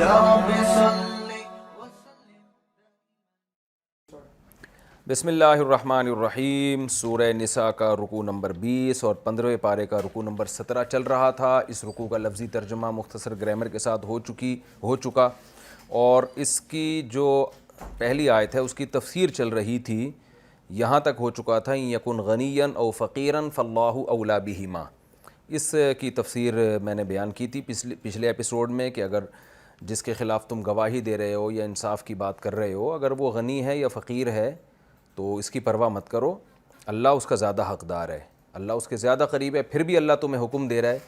رب صل. بسم اللہ الرحمن الرحیم. سورہ نساء کا رکوع نمبر 20 اور 15ویں پارے کا رکوع نمبر 17 چل رہا تھا. اس رکوع کا لفظی ترجمہ مختصر گرامر کے ساتھ ہو چکا اور اس کی جو پہلی آیت ہے اس کی تفسیر چل رہی تھی. یہاں تک ہو چکا تھا یکن غنیا او فقیرا فاللہ اولی بہما. اس کی تفسیر میں نے بیان کی تھی پچھلے ایپیسوڈ میں کہ اگر جس کے خلاف تم گواہی دے رہے ہو یا انصاف کی بات کر رہے ہو اگر وہ غنی ہے یا فقیر ہے تو اس کی پرواہ مت کرو. اللہ اس کا زیادہ حقدار ہے, اللہ اس کے زیادہ قریب ہے. پھر بھی اللہ تمہیں حکم دے رہا ہے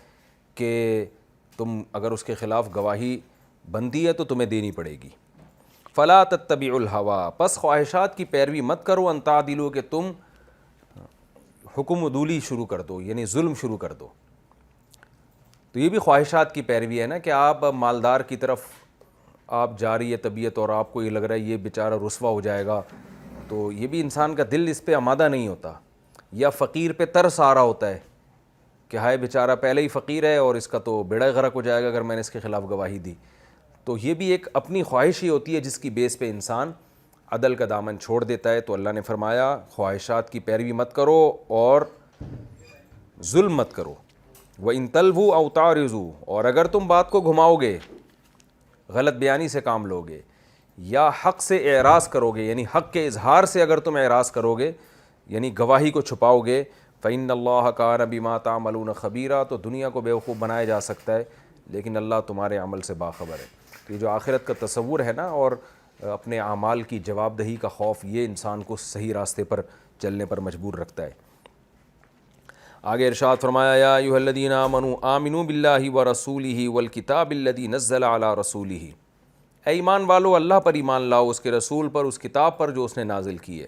کہ تم اگر اس کے خلاف گواہی بنتی ہے تو تمہیں دینی پڑے گی. فلا تتبعوا الہویٰ, پس خواہشات کی پیروی مت کرو. ان تعدلوا, کہ تم حکم عدولی شروع کر دو یعنی ظلم شروع کر دو. تو یہ بھی خواہشات کی پیروی ہے نا کہ آپ مالدار کی طرف آپ جا رہی ہے طبیعت اور آپ کو یہ لگ رہا ہے یہ بیچارہ رسوا ہو جائے گا, تو یہ بھی انسان کا دل اس پہ آمادہ نہیں ہوتا. یا فقیر پہ ترس آ رہا ہوتا ہے کہ ہائے بیچارہ پہلے ہی فقیر ہے اور اس کا تو بیڑا غرق ہو جائے گا اگر میں نے اس کے خلاف گواہی دی. تو یہ بھی ایک اپنی خواہش ہی ہوتی ہے جس کی بیس پہ انسان عدل کا دامن چھوڑ دیتا ہے. تو اللہ نے فرمایا خواہشات کی پیروی مت کرو اور ظلم مت کرو. وَإِن تَلْوُوا أَوْ تَعْرِضُوا, اور اگر تم بات کو گھماؤ گے, غلط بیانی سے کام لو گے یا حق سے اعراض کرو گے یعنی حق کے اظہار سے اگر تم اعراض کرو گے یعنی گواہی کو چھپاؤ گے, فَإِنَّ اللَّهَ كَانَ بِمَا تَعْمَلُونَ خَبِيرًا, تو دنیا کو بیوقوف بنایا جا سکتا ہے لیکن اللہ تمہارے عمل سے باخبر ہے. تو یہ جو آخرت کا تصور ہے نا اور اپنے اعمال کی جواب دہی کا خوف, یہ انسان کو صحیح راستے پر چلنے پر مجبور رکھتا ہے. آگے ارشاد فرمایا یا ایھا الذین آمنوا آمنوا باللہ ورسولہ والکتاب الذی نزل علی رسولہ, اے ایمان والو اللہ پر ایمان لاؤ, اس کے رسول پر, اس کتاب پر جو اس نے نازل کی ہے.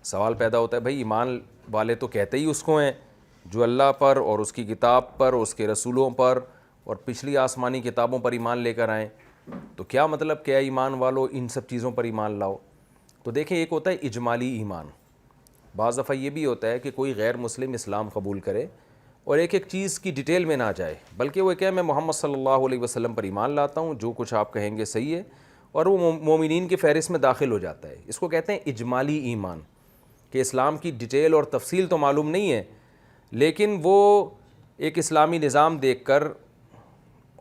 سوال پیدا ہوتا ہے بھائی ایمان والے تو کہتے ہی اس کو ہیں جو اللہ پر اور اس کی کتاب پر, اس کے رسولوں پر اور پچھلی آسمانی کتابوں پر ایمان لے کر آئیں, تو کیا مطلب کہ اے ایمان والو ان سب چیزوں پر ایمان لاؤ. تو دیکھیں ایک ہوتا ہے اجمالی ایمان, بعض دفعہ یہ بھی ہوتا ہے کہ کوئی غیر مسلم اسلام قبول کرے اور ایک چیز کی ڈیٹیل میں نہ جائے بلکہ وہ کہے میں محمد صلی اللہ علیہ وسلم پر ایمان لاتا ہوں, جو کچھ آپ کہیں گے صحیح ہے, اور وہ مومنین کی فہرست میں داخل ہو جاتا ہے. اس کو کہتے ہیں اجمالی ایمان, کہ اسلام کی ڈیٹیل اور تفصیل تو معلوم نہیں ہے لیکن وہ ایک اسلامی نظام دیکھ کر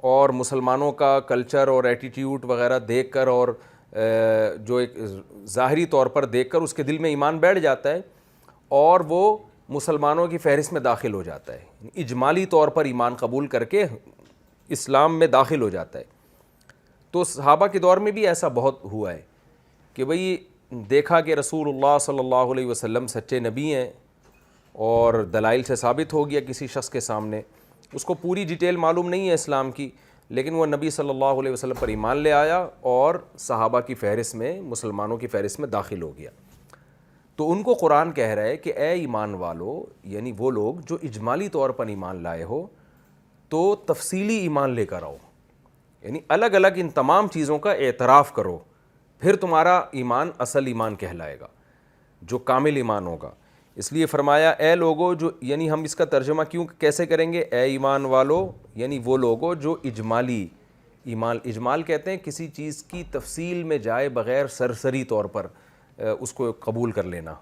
اور مسلمانوں کا کلچر اور ایٹیٹیوڈ وغیرہ دیکھ کر اور جو ایک ظاہری طور پر دیکھ کر اس کے دل میں ایمان بیٹھ جاتا ہے اور وہ مسلمانوں کی فہرست میں داخل ہو جاتا ہے. اجمالی طور پر ایمان قبول کر کے اسلام میں داخل ہو جاتا ہے. تو صحابہ کے دور میں بھی ایسا بہت ہوا ہے کہ بھئی دیکھا کہ رسول اللہ صلی اللہ علیہ وسلم سچے نبی ہیں اور دلائل سے ثابت ہو گیا کسی شخص کے سامنے, اس کو پوری ڈیٹیل معلوم نہیں ہے اسلام کی لیکن وہ نبی صلی اللہ علیہ وسلم پر ایمان لے آیا اور صحابہ کی فہرست میں, مسلمانوں کی فہرست میں داخل ہو گیا. تو ان کو قرآن کہہ رہا ہے کہ اے ایمان والو, یعنی وہ لوگ جو اجمالی طور پر ایمان لائے ہو تو تفصیلی ایمان لے کر آؤ, یعنی الگ الگ ان تمام چیزوں کا اعتراف کرو, پھر تمہارا ایمان اصل ایمان کہلائے گا جو کامل ایمان ہوگا. اس لیے فرمایا اے لوگو جو, یعنی ہم اس کا ترجمہ کیسے کریں گے, اے ایمان والو یعنی وہ لوگو جو اجمالی ایمان, اجمال کہتے ہیں کسی چیز کی تفصیل میں جائے بغیر سرسری طور پر اس کو قبول کر لینا.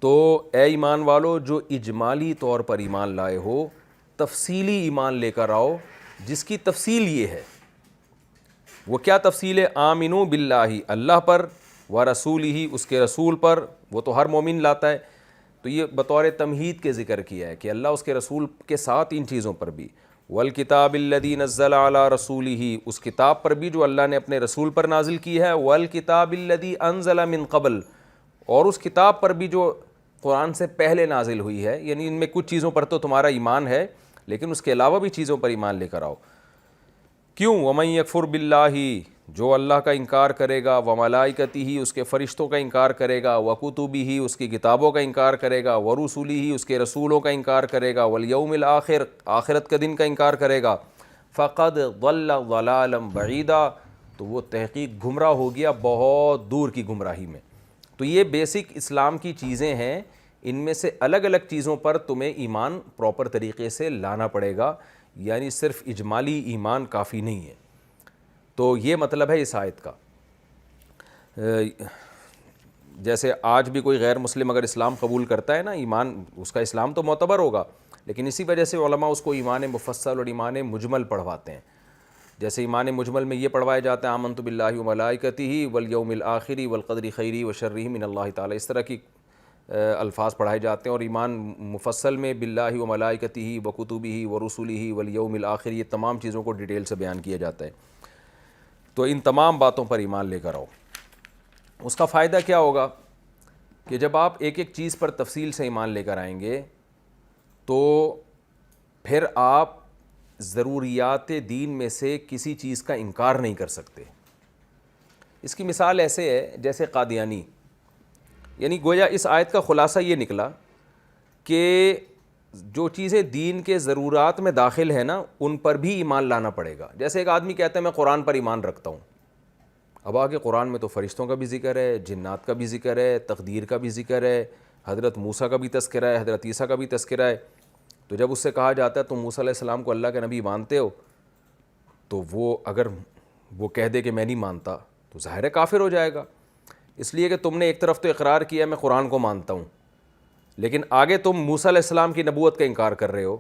تو اے ایمان والو جو اجمالی طور پر ایمان لائے ہو تفصیلی ایمان لے کر آؤ جس کی تفصیل یہ ہے. وہ کیا تفصیل ہے, آمنو باللہ اللہ پر, ورسولہ اس کے رسول پر, وہ تو ہر مومن لاتا ہے. تو یہ بطور تمہید کے ذکر کیا ہے کہ اللہ اس کے رسول کے ساتھ ان چیزوں پر بھی, والکتاب الذی نزل علی رسولہ اس کتاب پر بھی جو اللہ نے اپنے رسول پر نازل کی ہے, والکتاب الذی انزل من قبل اور اس کتاب پر بھی جو قرآن سے پہلے نازل ہوئی ہے. یعنی ان میں کچھ چیزوں پر تو تمہارا ایمان ہے لیکن اس کے علاوہ بھی چیزوں پر ایمان لے کر آؤ. کیوں, وَمَن یکفر بِاللَّہِ جو اللہ کا انکار کرے گا, وَمَلَائِکَتِهِ اس کے فرشتوں کا انکار کرے گا, وَکُتُبِهِ اس کی کتابوں کا انکار کرے گا, وَرُسُلِهِ اس کے رسولوں کا انکار کرے گا, وَالْيَوْمِ الْآخِرِ آخرت کا دن کا انکار کرے گا, فَقَدْ ضَلَّ ضَلَالًا بَعِيدًا تو وہ تحقیق گمراہ ہو گیا بہت دور کی گمراہی میں. تو یہ بیسک اسلام کی چیزیں ہیں, ان میں سے الگ الگ چیزوں پر تمہیں ایمان پراپر طریقے سے لانا پڑے گا, یعنی صرف اجمالی ایمان کافی نہیں ہے. تو یہ مطلب ہے اس آیت کا. جیسے آج بھی کوئی غیر مسلم اگر اسلام قبول کرتا ہے نا، ایمان اس کا اسلام تو معتبر ہوگا، لیکن اسی وجہ سے علماء اس کو ایمان مفصل اور ایمان مجمل پڑھواتے ہیں. جیسے ایمان مجمل میں یہ پڑھوائے جاتے ہیں آمنت باللہ وملائکتہ والیوم الآخر والقدر خیرہ وشرہ من اللہ تعالی، اس طرح کی الفاظ پڑھائے جاتے ہیں. اور ایمان مفصل میں باللہ وملائکتہ وکتبہ ورسلہ والیوم الآخر، یہ تمام چیزوں کو ڈیٹیل سے بیان کیا جاتا ہے. تو ان تمام باتوں پر ایمان لے کر آؤ. اس کا فائدہ کیا ہوگا کہ جب آپ ایک ایک چیز پر تفصیل سے ایمان لے کر آئیں گے تو پھر آپ ضروریات دین میں سے کسی چیز کا انکار نہیں کر سکتے. اس کی مثال ایسے ہے جیسے قادیانی، یعنی گویا اس آیت کا خلاصہ یہ نکلا کہ جو چیزیں دین کے ضرورات میں داخل ہیں نا ان پر بھی ایمان لانا پڑے گا. جیسے ایک آدمی کہتا ہے میں قرآن پر ایمان رکھتا ہوں، اب آگے قرآن میں تو فرشتوں کا بھی ذکر ہے، جنات کا بھی ذکر ہے، تقدیر کا بھی ذکر ہے، حضرت موسیٰ کا بھی تذکرہ ہے، حضرت عیسیٰ کا بھی تذکرہ ہے. تو جب اس سے کہا جاتا ہے تم موسیٰ علیہ السلام کو اللہ کے نبی مانتے ہو، تو وہ اگر وہ کہہ دے کہ میں نہیں مانتا تو ظاہر ہے کافر ہو جائے گا. اس لیے کہ تم نے ایک طرف تو اقرار کیا میں قرآن کو مانتا ہوں، لیکن آگے تم موسیٰ علیہ السلام کی نبوت کا انکار کر رہے ہو.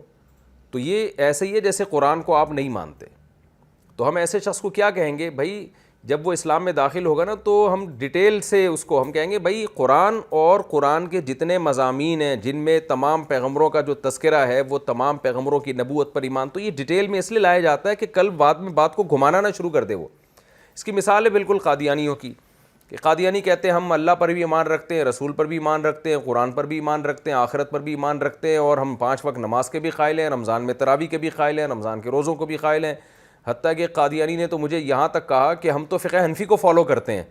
تو یہ ایسے ہی ہے جیسے قرآن کو آپ نہیں مانتے. تو ہم ایسے شخص کو کیا کہیں گے؟ بھائی جب وہ اسلام میں داخل ہوگا نا تو ہم ڈیٹیل سے اس کو ہم کہیں گے بھائی قرآن اور قرآن کے جتنے مضامین ہیں جن میں تمام پیغمبروں کا جو تذکرہ ہے وہ تمام پیغمبروں کی نبوت پر ایمان، تو یہ ڈیٹیل میں اس لیے لایا جاتا ہے کہ کل بعد میں بات کو گھمانا نہ شروع کر دے وہ. اس کی مثال ہے بالکل قادیانیوں کی، کہ قادیانی کہتے ہیں ہم اللہ پر بھی ایمان رکھتے ہیں، رسول پر بھی ایمان رکھتے ہیں، قرآن پر بھی ایمان رکھتے ہیں، آخرت پر بھی ایمان رکھتے ہیں، اور ہم 5 وقت نماز کے بھی قائل ہیں، رمضان میں تراویح کے بھی قائل ہیں، رمضان کے روزوں کو بھی قائل ہیں. حتیٰ کہ قادیانی نے تو مجھے یہاں تک کہا کہ ہم تو فقہ حنفی کو فالو کرتے ہیں،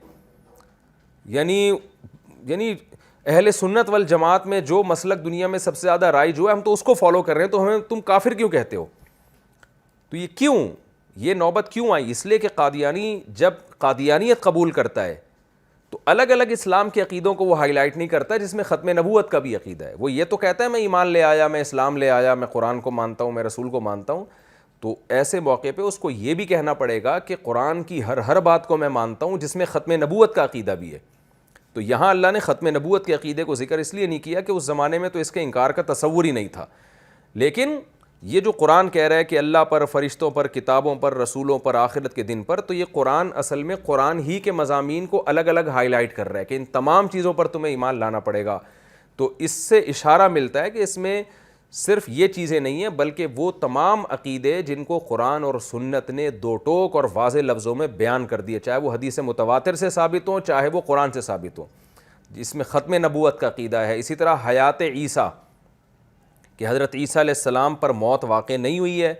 یعنی اہل سنت والجماعت میں جو مسلک دنیا میں سب سے زیادہ رائج ہوا ہے ہم تو اس کو فالو کر رہے ہیں، تو ہمیں تم کافر کیوں کہتے ہو؟ تو یہ کیوں، یہ نوبت کیوں آئی؟ اس لیے کہ قادیانی جب قادیانیت قبول کرتا ہے تو الگ الگ اسلام کے عقیدوں کو وہ ہائی لائٹ نہیں کرتا جس میں ختم نبوت کا بھی عقیدہ ہے. وہ یہ تو کہتا ہے میں ایمان لے آیا، میں اسلام لے آیا، میں قرآن کو مانتا ہوں، میں رسول کو مانتا ہوں. تو ایسے موقع پہ اس کو یہ بھی کہنا پڑے گا کہ قرآن کی ہر بات کو میں مانتا ہوں جس میں ختم نبوت کا عقیدہ بھی ہے. تو یہاں اللہ نے ختم نبوت کے عقیدے کو ذکر اس لیے نہیں کیا کہ اس زمانے میں تو اس کے انکار کا تصور ہی نہیں تھا. لیکن یہ جو قرآن کہہ رہا ہے کہ اللہ پر، فرشتوں پر، کتابوں پر، رسولوں پر، آخرت کے دن پر، تو یہ قرآن اصل میں قرآن ہی کے مضامین کو الگ الگ ہائی لائٹ کر رہا ہے کہ ان تمام چیزوں پر تمہیں ایمان لانا پڑے گا. تو اس سے اشارہ ملتا ہے کہ اس میں صرف یہ چیزیں نہیں ہیں بلکہ وہ تمام عقیدے جن کو قرآن اور سنت نے دو ٹوک اور واضح لفظوں میں بیان کر دیے، چاہے وہ حدیث متواتر سے ثابت ہوں چاہے وہ قرآن سے ثابت ہوں، جس میں ختم نبوت کا عقیدہ ہے. اسی طرح حیات عیسیٰ، کہ حضرت عیسیٰ علیہ السلام پر موت واقع نہیں ہوئی ہے،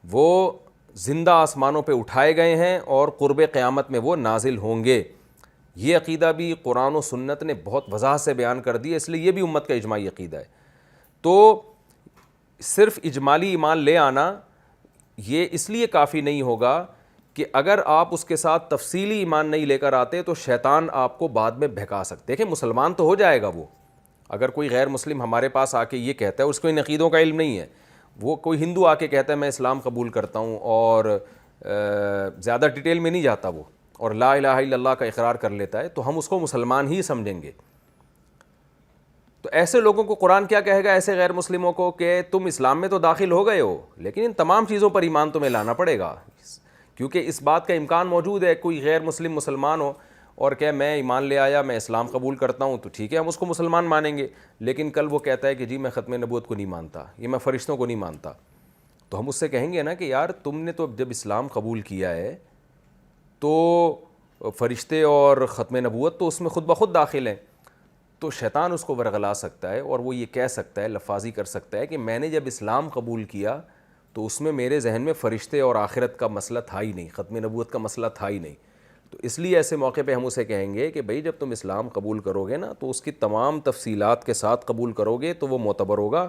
وہ زندہ آسمانوں پہ اٹھائے گئے ہیں اور قرب قیامت میں وہ نازل ہوں گے. یہ عقیدہ بھی قرآن و سنت نے بہت وضاحت سے بیان کر دی ہے، اس لیے یہ بھی امت کا اجماعی عقیدہ ہے. تو صرف اجمالی ایمان لے آنا یہ اس لیے کافی نہیں ہوگا کہ اگر آپ اس کے ساتھ تفصیلی ایمان نہیں لے کر آتے تو شیطان آپ کو بعد میں بہکا سکتے. دیکھیں مسلمان تو ہو جائے گا وہ، اگر کوئی غیر مسلم ہمارے پاس آ کے یہ کہتا ہے، اس کو ان عقیدوں کا علم نہیں ہے، وہ کوئی ہندو آ کے کہتا ہے میں اسلام قبول کرتا ہوں اور زیادہ ڈیٹیل میں نہیں جاتا وہ اور لا الہ الا اللہ کا اقرار کر لیتا ہے، تو ہم اس کو مسلمان ہی سمجھیں گے. تو ایسے لوگوں کو قرآن کیا کہے گا، ایسے غیر مسلموں کو، کہ تم اسلام میں تو داخل ہو گئے ہو لیکن ان تمام چیزوں پر ایمان تمہیں لانا پڑے گا. کیونکہ اس بات کا امکان موجود ہے کوئی غیر مسلم مسلمان ہو اور کہ میں ایمان لے آیا، میں اسلام قبول کرتا ہوں، تو ٹھیک ہے ہم اس کو مسلمان مانیں گے، لیکن کل وہ کہتا ہے کہ جی میں ختم نبوت کو نہیں مانتا، یہ میں فرشتوں کو نہیں مانتا. تو ہم اس سے کہیں گے نا کہ یار تم نے تو جب اسلام قبول کیا ہے تو فرشتے اور ختم نبوت تو اس میں خود بخود داخل ہیں. تو شیطان اس کو ورغلا سکتا ہے اور وہ یہ کہہ سکتا ہے، لفاظی کر سکتا ہے کہ میں نے جب اسلام قبول کیا تو اس میں میرے ذہن میں فرشتے اور آخرت کا مسئلہ تھا ہی نہیں، ختم نبوت کا مسئلہ تھا ہی نہیں. تو اس لیے ایسے موقع پہ ہم اسے کہیں گے کہ بھائی جب تم اسلام قبول کرو گے نا تو اس کی تمام تفصیلات کے ساتھ قبول کرو گے تو وہ معتبر ہوگا.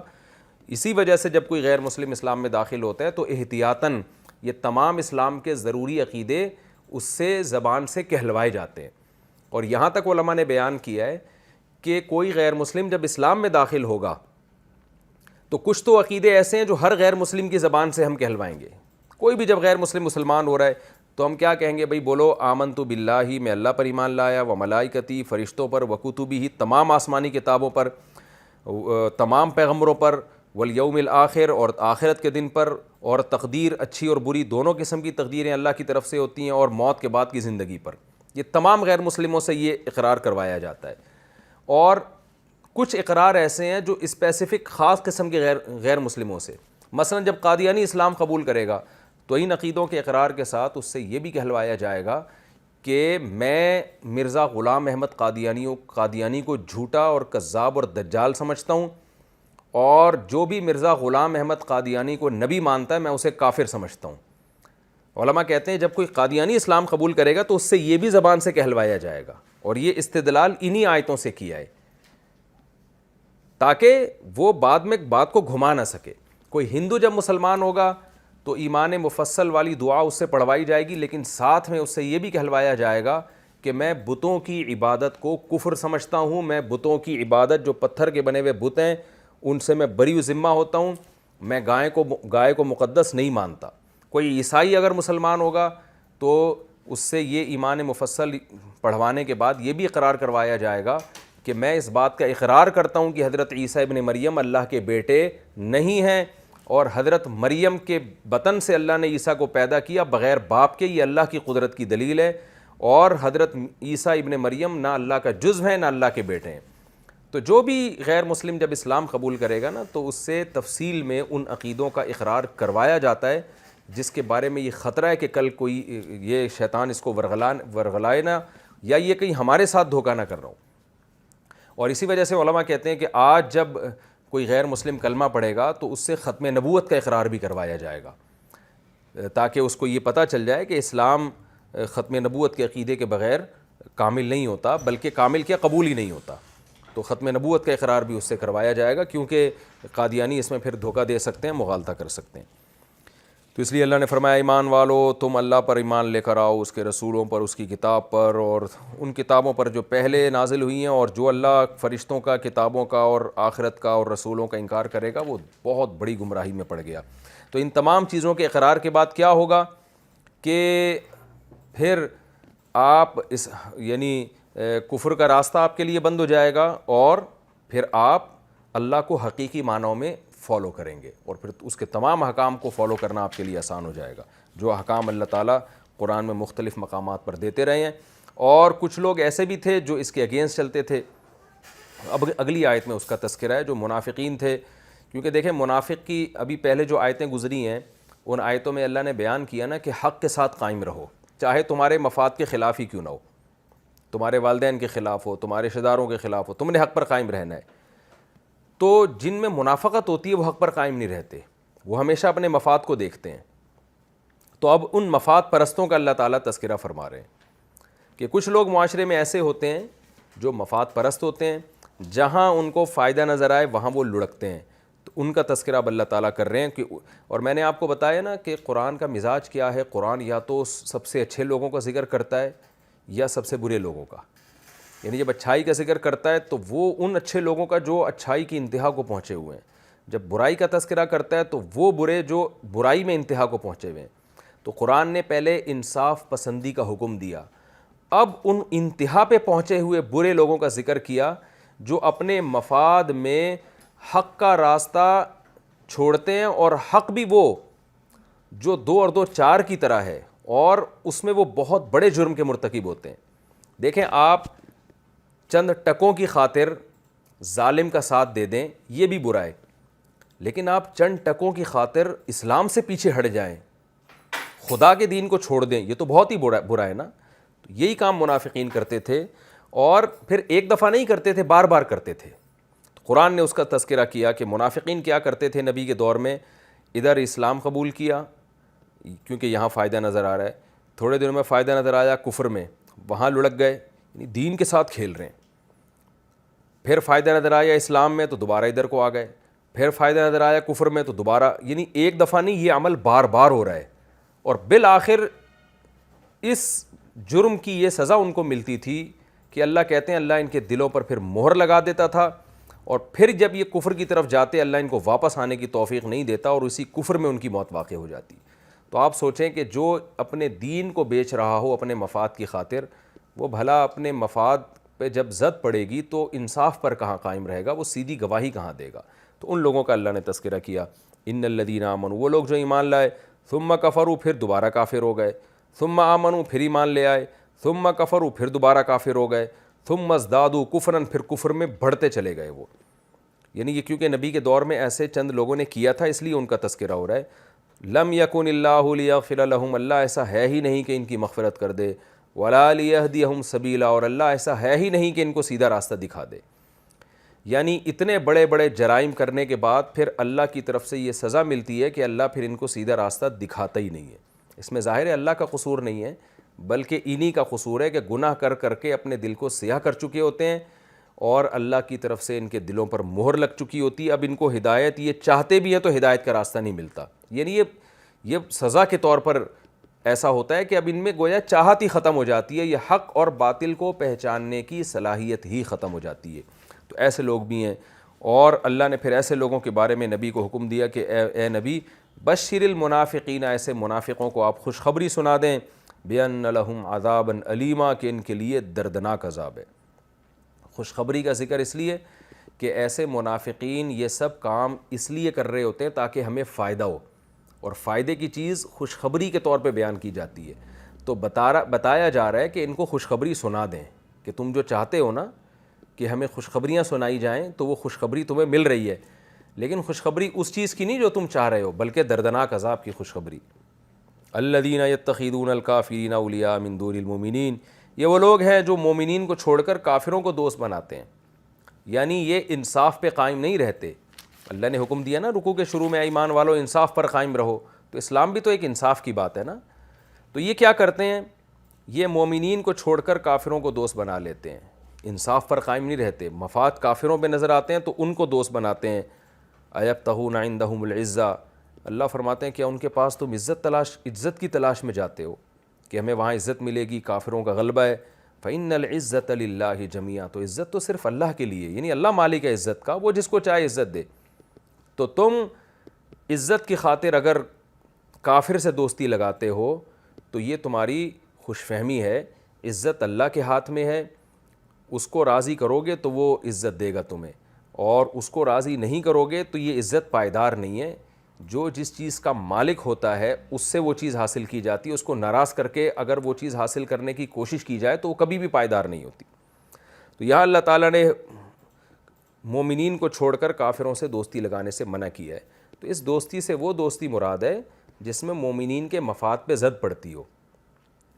اسی وجہ سے جب کوئی غیر مسلم اسلام میں داخل ہوتا ہے تو احتیاطاً یہ تمام اسلام کے ضروری عقیدے اس سے زبان سے کہلوائے جاتے ہیں. اور یہاں تک علماء نے بیان کیا ہے کہ کوئی غیر مسلم جب اسلام میں داخل ہوگا تو کچھ تو عقیدے ایسے ہیں جو ہر غیر مسلم کی زبان سے ہم کہلوائیں گے. کوئی بھی جب غیر مسلم مسلمان ہو رہا ہے تو ہم کیا کہیں گے بھائی؟ بولو آمنت باللہ، میں اللہ پر ایمان لایا، و ملائکتی، فرشتوں پر، و کتبہ، تمام آسمانی کتابوں پر، تمام پیغمبروں پر، والیوم الآخر، اور آخرت کے دن پر، اور تقدیر اچھی اور بری دونوں قسم کی تقدیریں اللہ کی طرف سے ہوتی ہیں، اور موت کے بعد کی زندگی پر۔ یہ تمام غیر مسلموں سے یہ اقرار کروایا جاتا ہے۔ اور کچھ اقرار ایسے ہیں جو اسپیسیفک خاص قسم کے غیر مسلموں سے، مثلا جب قادیانی اسلام قبول کرے گا تو ان عقیدوں کے اقرار کے ساتھ اس سے یہ بھی کہلوایا جائے گا کہ میں مرزا غلام احمد قادیانی کو جھوٹا اور کذاب اور دجال سمجھتا ہوں، اور جو بھی مرزا غلام احمد قادیانی کو نبی مانتا ہے میں اسے کافر سمجھتا ہوں۔ علماء کہتے ہیں جب کوئی قادیانی اسلام قبول کرے گا تو اس سے یہ بھی زبان سے کہلوایا جائے گا، اور یہ استدلال انہی آیتوں سے کیا ہے تاکہ وہ بعد میں بات کو گھما نہ سکے۔ کوئی ہندو جب مسلمان ہوگا تو ایمان مفصل والی دعا اس سے پڑھوائی جائے گی، لیکن ساتھ میں اس سے یہ بھی کہلوایا جائے گا کہ میں بتوں کی عبادت کو کفر سمجھتا ہوں، میں بتوں کی عبادت جو پتھر کے بنے ہوئے بت ہیں ان سے میں بری و ذمہ ہوتا ہوں، میں گائے کو مقدس نہیں مانتا۔ کوئی عیسائی اگر مسلمان ہوگا تو اس سے یہ ایمان مفصل پڑھوانے کے بعد یہ بھی اقرار کروایا جائے گا کہ میں اس بات کا اقرار کرتا ہوں کہ حضرت عیسیٰ ابن مریم اللہ کے بیٹے نہیں ہیں، اور حضرت مریم کے بطن سے اللہ نے عیسیٰ کو پیدا کیا بغیر باپ کے، یہ اللہ کی قدرت کی دلیل ہے، اور حضرت عیسیٰ ابن مریم نہ اللہ کا جزو ہیں نہ اللہ کے بیٹے ہیں۔ تو جو بھی غیر مسلم جب اسلام قبول کرے گا نا تو اس سے تفصیل میں ان عقیدوں کا اقرار کروایا جاتا ہے جس کے بارے میں یہ خطرہ ہے کہ کل کوئی یہ شیطان اس کو ورغلائے نہ، یا یہ کہیں ہمارے ساتھ دھوکہ نہ کر رہا ہوں۔ اور اسی وجہ سے علماء کہتے ہیں کہ آج جب کوئی غیر مسلم کلمہ پڑھے گا تو اس سے ختم نبوت کا اقرار بھی کروایا جائے گا، تاکہ اس کو یہ پتہ چل جائے کہ اسلام ختم نبوت کے عقیدے کے بغیر کامل نہیں ہوتا، بلکہ کامل کیا قبول ہی نہیں ہوتا۔ تو ختم نبوت کا اقرار بھی اس سے کروایا جائے گا، کیونکہ قادیانی اس میں پھر دھوکہ دے سکتے ہیں، مغالطہ کر سکتے ہیں۔ تو اس لیے اللہ نے فرمایا ایمان والو تم اللہ پر ایمان لے کر آؤ، اس کے رسولوں پر، اس کی کتاب پر، اور ان کتابوں پر جو پہلے نازل ہوئی ہیں، اور جو اللہ فرشتوں کا، کتابوں کا اور آخرت کا اور رسولوں کا انکار کرے گا وہ بہت بڑی گمراہی میں پڑ گیا۔ تو ان تمام چیزوں کے اقرار کے بعد کیا ہوگا کہ پھر آپ یعنی کفر کا راستہ آپ کے لیے بند ہو جائے گا، اور پھر آپ اللہ کو حقیقی معنوں میں فالو کریں گے، اور پھر اس کے تمام احکام کو فالو کرنا آپ کے لیے آسان ہو جائے گا، جو احکام اللہ تعالیٰ قرآن میں مختلف مقامات پر دیتے رہے ہیں۔ اور کچھ لوگ ایسے بھی تھے جو اس کے اگینسٹ چلتے تھے، اب اگلی آیت میں اس کا تذکرہ ہے، جو منافقین تھے، کیونکہ دیکھیں منافق کی ابھی پہلے جو آیتیں گزری ہیں ان آیتوں میں اللہ نے بیان کیا نا کہ حق کے ساتھ قائم رہو، چاہے تمہارے مفاد کے خلاف ہی کیوں نہ ہو، تمہارے والدین کے خلاف ہو، تمہارے رشتہ داروں کے خلاف ہو، تم نے حق پر قائم رہنا ہے۔ تو جن میں منافقت ہوتی ہے وہ حق پر قائم نہیں رہتے، وہ ہمیشہ اپنے مفاد کو دیکھتے ہیں۔ تو اب ان مفاد پرستوں کا اللہ تعالیٰ تذکرہ فرما رہے ہیں کہ کچھ لوگ معاشرے میں ایسے ہوتے ہیں جو مفاد پرست ہوتے ہیں، جہاں ان کو فائدہ نظر آئے وہاں وہ لڑکتے ہیں، تو ان کا تذکرہ اب اللہ تعالیٰ کر رہے ہیں کہ اور میں نے آپ کو بتایا نا کہ قرآن کا مزاج کیا ہے، قرآن یا تو سب سے اچھے لوگوں کا ذکر کرتا ہے یا سب سے برے لوگوں کا، یعنی جب اچھائی کا ذکر کرتا ہے تو وہ ان اچھے لوگوں کا جو اچھائی کی انتہا کو پہنچے ہوئے ہیں، جب برائی کا تذکرہ کرتا ہے تو وہ برے جو برائی میں انتہا کو پہنچے ہوئے ہیں۔ تو قرآن نے پہلے انصاف پسندی کا حکم دیا، اب ان انتہا پہ پہنچے ہوئے برے لوگوں کا ذکر کیا جو اپنے مفاد میں حق کا راستہ چھوڑتے ہیں، اور حق بھی وہ جو 2 اور 2 4 کی طرح ہے، اور اس میں وہ بہت بڑے جرم کے مرتکب ہوتے ہیں۔ دیکھیں آپ چند ٹکوں کی خاطر ظالم کا ساتھ دے دیں یہ بھی برا ہے، لیکن آپ چند ٹکوں کی خاطر اسلام سے پیچھے ہٹ جائیں، خدا کے دین کو چھوڑ دیں، یہ تو بہت ہی برا ہے نا۔ تو یہی کام منافقین کرتے تھے، اور پھر ایک دفعہ نہیں کرتے تھے، بار بار کرتے تھے۔ تو قرآن نے اس کا تذکرہ کیا کہ منافقین کیا کرتے تھے نبی کے دور میں، ادھر اسلام قبول کیا کیونکہ یہاں فائدہ نظر آ رہا ہے، تھوڑے دنوں میں فائدہ نظر آیا کفر میں، وہاں لڑک گئے، یعنی دین کے ساتھ کھیل رہے ہیں۔ پھر فائدہ نظر آیا اسلام میں تو دوبارہ ادھر کو آ گئے، پھر فائدہ نظر آیا کفر میں تو دوبارہ، یعنی ایک دفعہ نہیں، یہ عمل بار بار ہو رہا ہے، اور بالآخر اس جرم کی یہ سزا ان کو ملتی تھی کہ اللہ کہتے ہیں اللہ ان کے دلوں پر پھر مہر لگا دیتا تھا، اور پھر جب یہ کفر کی طرف جاتے اللہ ان کو واپس آنے کی توفیق نہیں دیتا، اور اسی کفر میں ان کی موت واقع ہو جاتی۔ تو آپ سوچیں کہ جو اپنے دین کو بیچ رہا ہو اپنے مفاد کی خاطر، وہ بھلا اپنے مفاد پہ جب زد پڑے گی تو انصاف پر کہاں قائم رہے گا، وہ سیدھی گواہی کہاں دے گا؟ تو ان لوگوں کا اللہ نے تذکرہ کیا، ان الذین آمنوا، وہ لوگ جو ایمان لائے، ثم کفروا، پھر دوبارہ کافر ہو گئے، ثم آمنوا، پھر ایمان لے آئے، ثم کفروا، پھر دوبارہ کافر ہو گئے، ثم ازدادوا کفرا، پھر کفر میں بڑھتے چلے گئے وہ. یعنی یہ کیونکہ نبی کے دور میں ایسے چند لوگوں نے کیا تھا اس لیے ان کا تذکرہ ہو رہا ہے. لم یکن اللہ لیغفر لہم، اللہ ایسا ہے ہی نہیں کہ ان کی مغفرت کر دے، ولا لیہدیہم سبیلا، اور اللہ ایسا ہے ہی نہیں کہ ان کو سیدھا راستہ دکھا دے. یعنی اتنے بڑے بڑے جرائم کرنے کے بعد پھر اللہ کی طرف سے یہ سزا ملتی ہے کہ اللہ پھر ان کو سیدھا راستہ دکھاتا ہی نہیں ہے. اس میں ظاہر ہے اللہ کا قصور نہیں ہے، بلکہ انہی کا قصور ہے کہ گناہ کر کر کے اپنے دل کو سیاہ کر چکے ہوتے ہیں اور اللہ کی طرف سے ان کے دلوں پر مہر لگ چکی ہوتی ہے. اب ان کو ہدایت، یہ چاہتے بھی ہیں تو ہدایت کا راستہ نہیں ملتا. یعنی یہ سزا کے طور پر ایسا ہوتا ہے کہ اب ان میں گویا چاہت ہی ختم ہو جاتی ہے، یہ حق اور باطل کو پہچاننے کی صلاحیت ہی ختم ہو جاتی ہے. تو ایسے لوگ بھی ہیں. اور اللہ نے پھر ایسے لوگوں کے بارے میں نبی کو حکم دیا کہ اے نبی، بشر المنافقین، ایسے منافقوں کو آپ خوشخبری سنا دیں، بِأَنَّ لَهُمْ عَذَابًا أَلِيمًا، کہ ان کے لیے دردناک عذاب ہے. خوشخبری کا ذکر اس لیے کہ ایسے منافقین یہ سب کام اس لیے کر رہے ہوتے ہیں تاکہ ہمیں فائدہ ہو، اور فائدے کی چیز خوشخبری کے طور پہ بیان کی جاتی ہے. تو بتایا جا رہا ہے کہ ان کو خوشخبری سنا دیں کہ تم جو چاہتے ہو نا کہ ہمیں خوشخبریاں سنائی جائیں، تو وہ خوشخبری تمہیں مل رہی ہے، لیکن خوشخبری اس چیز کی نہیں جو تم چاہ رہے ہو، بلکہ دردناک عذاب کی خوشخبری. الذین یتخذون الکافرین اولیاء من دون المؤمنین، یہ وہ لوگ ہیں جو مومنین کو چھوڑ کر کافروں کو دوست بناتے ہیں. یعنی یہ انصاف پہ قائم نہیں رہتے. اللہ نے حکم دیا نا رکوع کے شروع میں، ایمان والو انصاف پر قائم رہو، تو اسلام بھی تو ایک انصاف کی بات ہے نا. تو یہ کیا کرتے ہیں، یہ مومنین کو چھوڑ کر کافروں کو دوست بنا لیتے ہیں، انصاف پر قائم نہیں رہتے، مفاد کافروں پہ نظر آتے ہیں تو ان کو دوست بناتے ہیں. ایبتغون عندہم العزہ، اللہ فرماتے ہیں کیا ان کے پاس تم عزت کی تلاش میں جاتے ہو کہ ہمیں وہاں عزت ملے گی، کافروں کا غلبہ ہے. فإن العزة للہ جمیعا، تو عزت تو صرف اللہ کے لیے، یعنی اللہ مالک ہے عزت کا، وہ جس کو چاہے عزت دے. تو تم عزت کی خاطر اگر کافر سے دوستی لگاتے ہو تو یہ تمہاری خوش فہمی ہے. عزت اللہ کے ہاتھ میں ہے، اس کو راضی کرو گے تو وہ عزت دے گا تمہیں، اور اس کو راضی نہیں کرو گے تو یہ عزت پائیدار نہیں ہے. جو جس چیز کا مالک ہوتا ہے اس سے وہ چیز حاصل کی جاتی ہے، اس کو ناراض کر کے اگر وہ چیز حاصل کرنے کی کوشش کی جائے تو وہ کبھی بھی پائیدار نہیں ہوتی. تو یہاں اللہ تعالیٰ نے مومنین کو چھوڑ کر کافروں سے دوستی لگانے سے منع کیا ہے. تو اس دوستی سے وہ دوستی مراد ہے جس میں مومنین کے مفاد پہ زد پڑتی ہو.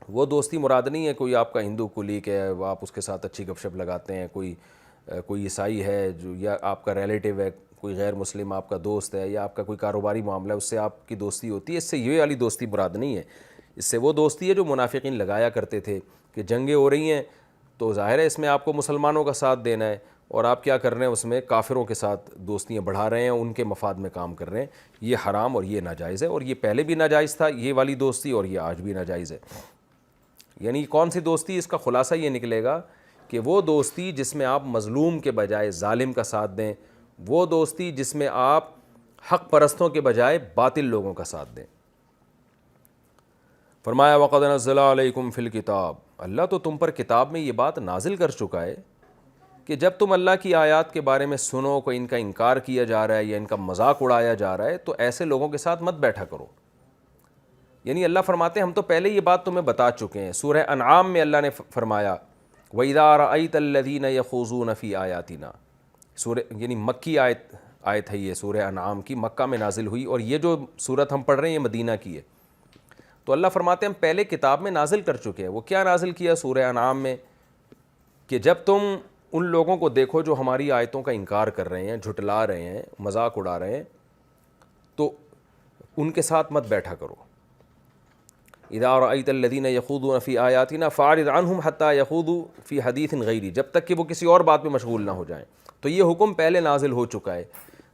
وہ دوستی مراد نہیں ہے کوئی آپ کا ہندو کولیگ ہے، وہ آپ اس کے ساتھ اچھی گپ شپ لگاتے ہیں، کوئی عیسائی ہے جو، یا آپ کا ریلیٹیو ہے، کوئی غیر مسلم آپ کا دوست ہے، یا آپ کا کوئی کاروباری معاملہ ہے اس سے آپ کی دوستی ہوتی ہے. اس سے یہ والی دوستی مراد نہیں ہے. اس سے وہ دوستی ہے جو منافقین لگایا کرتے تھے کہ جنگیں ہو رہی ہیں تو ظاہر ہے اس میں آپ کو مسلمانوں کا ساتھ دینا ہے، اور آپ کیا کر رہے ہیں اس میں کافروں کے ساتھ دوستیاں بڑھا رہے ہیں، ان کے مفاد میں کام کر رہے ہیں. یہ حرام اور یہ ناجائز ہے، اور یہ پہلے بھی ناجائز تھا یہ والی دوستی، اور یہ آج بھی ناجائز ہے. یعنی کون سی دوستی، اس کا خلاصہ یہ نکلے گا کہ وہ دوستی جس میں آپ مظلوم کے بجائے ظالم کا ساتھ دیں، وہ دوستی جس میں آپ حق پرستوں کے بجائے باطل لوگوں کا ساتھ دیں. فرمایا وَقَدْ نَزَّلَ عَلَيْكُمْ فِي الْكِتَابِ، اللہ تو تم پر کتاب میں یہ بات نازل کر چکا ہے کہ جب تم اللہ کی آیات کے بارے میں سنو کہ ان کا انکار کیا جا رہا ہے یا ان کا مذاق اڑایا جا رہا ہے تو ایسے لوگوں کے ساتھ مت بیٹھا کرو. یعنی اللہ فرماتے ہیں ہم تو پہلے یہ بات تمہیں بتا چکے ہیں. سورہ انعام میں اللہ نے فرمایا وَإِذَا رَأَيْتَ الَّذِينَ يَخُوضُونَ فِي آيَاتِنَا، سورہ یعنی مکی آیت ہے یہ، سورہ انعام کی، مکہ میں نازل ہوئی، اور یہ جو سورت ہم پڑھ رہے ہیں یہ مدینہ کی ہے. تو اللہ فرماتے ہیں ہم پہلے کتاب میں نازل کر چکے ہیں. وہ کیا نازل کیا سورہ انعام میں کہ جب تم ان لوگوں کو دیکھو جو ہماری آیتوں کا انکار کر رہے ہیں، جھٹلا رہے ہیں، مذاق اڑا رہے ہیں، تو ان کے ساتھ مت بیٹھا کرو. اذا رأيت الذين يخوضون في آياتنا فاعرض عنهم حتى يخوضوا في حديث غيره، جب تک کہ وہ کسی اور بات میں مشغول نہ ہو جائیں. تو یہ حکم پہلے نازل ہو چکا ہے.